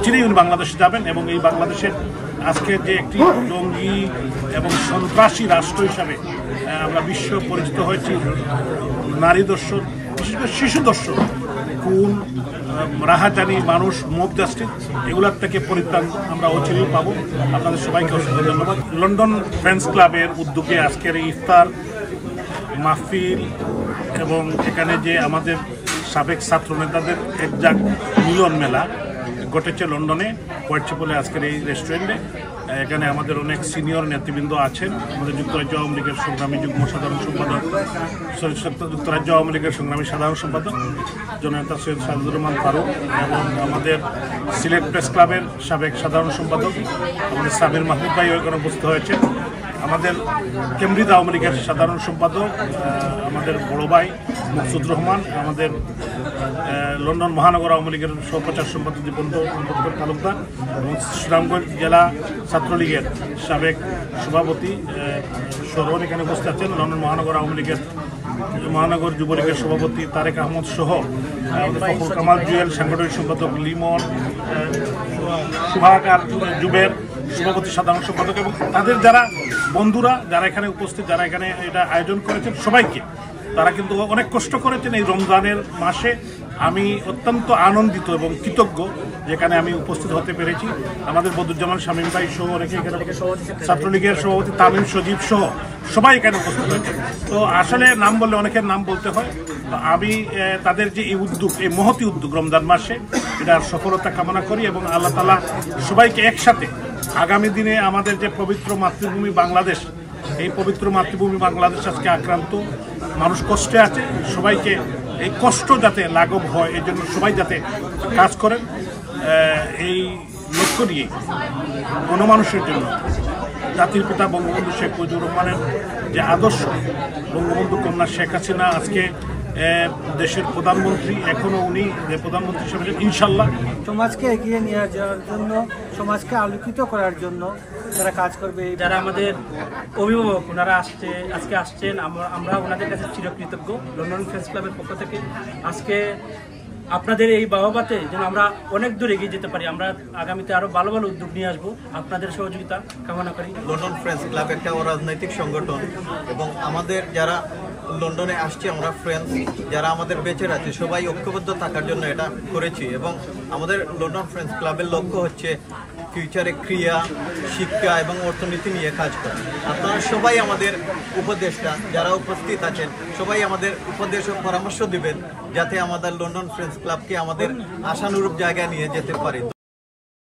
অচিরেই উনি বাংলাদেশে যাবেন এবং এই বাংলাদেশের আজকে যে একটি জঙ্গি এবং সন্ত্রাসী রাষ্ট্র হিসাবে আমরা বিশ্ব পরিচিত হয়েছি, নারী দর্শন, বিশেষ করে শিশু দর্শন, খুন, রাহাজানি, মানুষ, মব জাস্টিস, এগুলোর থেকে পরিত্রাণ আমরা অচিরেই পাবো। আপনাদের সবাইকে অসংখ্য ধন্যবাদ। লন্ডন ফ্রেন্ডস ক্লাবের উদ্যোগে আজকের এই ইফতার মাহফিল এবং এখানে যে আমাদের সাবেক ছাত্র নেতাদের একজাক মিলন মেলা ঘটেছে লন্ডনে, হোয়াইট চ্যাপেলে আজকের এই রেস্টুরেন্টে। এখানে আমাদের অনেক সিনিয়র নেতৃবৃন্দ আছেন। আমাদের যুক্তরাজ্য আওয়ামী লীগের সংগ্রামী যুগ্ম সাধারণ সম্পাদক, যুক্তরাজ্য আওয়ামী লীগের সংগ্রামী সাধারণ সম্পাদক জননেতা সৈয়দ সাজিদুর রহমান ফারুক, এবং আমাদের সিলেট প্রেস ক্লাবের সাবেক সাধারণ সম্পাদক আমাদের সাবির মাহমুদ ভাই এখানে উপস্থিত হয়েছে। আমাদের কেমব্রিজ আওয়ামী লীগের সাধারণ সম্পাদক আমাদের বড় ভাই মকসুদ রহমান, আমাদের লন্ডন মহানগর আওয়ামী লীগের সহপ্রচার সম্পাদক দীপন্ত তালুকদার, এবং সুনামগঞ্জ জেলা ছাত্রলীগের সাবেক সভাপতি সরোন এখানে উপস্থিত আছেন। লন্ডন মহানগর আওয়ামী লীগের মহানগর যুবলীগের সভাপতি তারেক আহমদ সহ ফখরুল কামাল জুয়েল, সাংগঠনিক সম্পাদক লিমন, সুভাকার জুবের সভাপতি সাধারণ সম্পাদক, এবং তাদের যারা বন্ধুরা যারা এখানে উপস্থিত, যারা এখানে এটা আয়োজন করেছেন সবাইকে, তারা কিন্তু অনেক কষ্ট করেছেন এই রমজানের মাসে। আমি অত্যন্ত আনন্দিত এবং কৃতজ্ঞ যেখানে আমি উপস্থিত হতে পেরেছি। আমাদের বদরুজ্জামান শামীম ভাই সহ অনেকে এখানে, ছাত্রলীগের সভাপতি তামিম সজীব সহ সবাই এখানে উপস্থিত হয়েছে। তো আসলে নাম বললে অনেকের নাম বলতে হয়। তো আমি তাদের যে এই উদ্যোগ, এই মহতি উদ্যোগ রমজান মাসে, এটার সফলতা কামনা করি এবং আল্লাহ তাআলা সবাইকে একসাথে আগামী দিনে আমাদের যে পবিত্র মাতৃভূমি বাংলাদেশ, এই পবিত্র মাতৃভূমি বাংলাদেশ আজকে আক্রান্ত, মানুষ কষ্টে আছে, সবাইকে এই কষ্ট যাতে লাঘব হয় এই জন্য সবাই যাতে কাজ করেন, এই লক্ষ্য নিয়ে গণমানুষের জন্য জাতির পিতা বঙ্গবন্ধু শেখ মুজিবুর রহমানের যে আদর্শ, বঙ্গবন্ধু কন্যা শেখ হাসিনা আজকে দেশের প্রধানমন্ত্রী, এখনো উনি প্রধানমন্ত্রী হিসেবে ইনশাল্লাহ সমাজকে এগিয়ে নিয়ে যাওয়ার জন্য, সমাজকে আলোকিত করার জন্য যারা কাজ করবে, যারা আমাদের অভিভাবক ওনারা আজকে আসছেন, আমরা ওনাদের কাছে চিরকৃতজ্ঞ। লন্ডন ফ্রেন্ডস ক্লাবের পক্ষ থেকে আজকে আপনাদের এই বাহবাতে যেন আমরা অনেক দূর এগিয়ে যেতে পারি, আমরা আগামীতে আরো ভালো ভালো উদ্যোগ নিয়ে আসবো, আপনাদের সহযোগিতা কামনা করি। লন্ডন ফ্রেন্ডস ক্লাব একটা রাজনৈতিক সংগঠন এবং আমাদের যারা লন্ডনে আসছে, আমরা ফ্রেন্ডস যারা আমাদের বেঁচে আছে সবাই ঐক্যবদ্ধ থাকার জন্য এটা করেছি। এবং আমাদের লন্ডন ফ্রেন্ডস ক্লাবের লক্ষ্য হচ্ছে ফিউচারে ক্রিয়া, শিক্ষা এবং অর্থনীতি নিয়ে কাজ করা। আপনারা সবাই আমাদের উপদেষ্টা যারা উপস্থিত আছেন সবাই আমাদের উপদেশ ও পরামর্শ দিবেন যাতে আমাদের লন্ডন ফ্রেন্ডস ক্লাবকে আমাদের আশানুরূপ জায়গায় নিয়ে যেতে পারি।